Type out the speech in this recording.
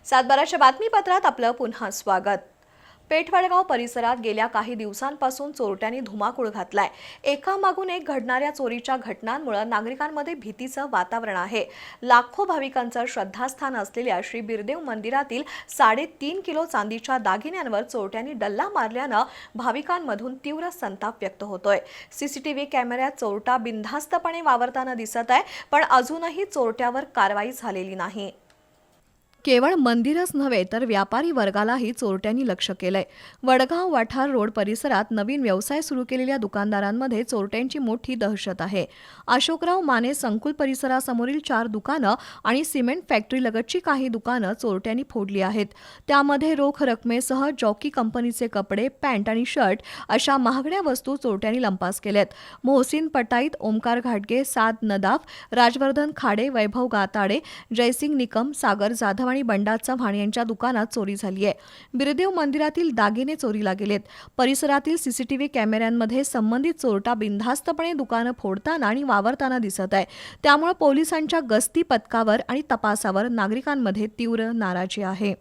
सातबाराच्या बातमीपत्रात आपलं पुन्हा स्वागत। पेठवडगाव परिसरात गेल्या काही दिवसांपासून चोरट्यांनी धुमाकूळ घातलाय। एकामागून एक घडणाऱ्या चोरीच्या घटनांमुळे नागरिकांमध्ये भीतीचं वातावरण आहे। लाखो भाविकांचं श्रद्धास्थान असलेल्या श्री बिरदेव मंदिरातील 3.5 किलो चांदीच्या दागिन्यांवर चोरट्यांनी डल्ला मारल्यानं भाविकांमधून तीव्र संताप व्यक्त होतोय। सीसीटीव्ही कॅमेऱ्यात चोरटा बिनधास्तपणे वावरताना दिसत आहे, पण अजूनही चोरट्यावर कारवाई झालेली नाही। केवळ मंदिरच नव्हे तर व्यापारी वर्गालाही चोरट्यांनी लक्ष केलंय। वडगाव वाठार रोड परिसरात नवीन व्यवसाय सुरू केलेल्या दुकानदारांमध्ये चोरट्यांची मोठी दहशत आहे। अशोकराव माने संकुल परिसरासमोरील 4 दुकानं आणि सिमेंट फॅक्टरी लगतची काही दुकानं चोरट्यांनी फोडली आहेत। त्यामध्ये रोख रकमेसह जॉकी कंपनीचे कपडे, पॅन्ट आणि शर्ट अशा महागड्या वस्तू चोरट्यांनी लंपास केल्यात। मोहसिन पटाईत, ओमकार घाटगे, साद नदाफ, राजवर्धन खाडे, वैभव गाताडे, जयसिंग निकम, सागर जाधव आणि बंडा चव्हाण यांच्या दुकानात चोरी झाली आहे। बिरदेव मंदिरातील दागिने चोरीला गेलेत। परिसरातील सीसीटीव्ही कॅमेऱ्यांमध्ये संबंधित चोरटा बिनधास्तपणे दुकानं फोडताना आणि वावरताना दिसत आहे। त्यामुळे पोलिसांच्या गस्ती पथकावर आणि तपासावर नागरिकांमध्ये तीव्र नाराजी आहे।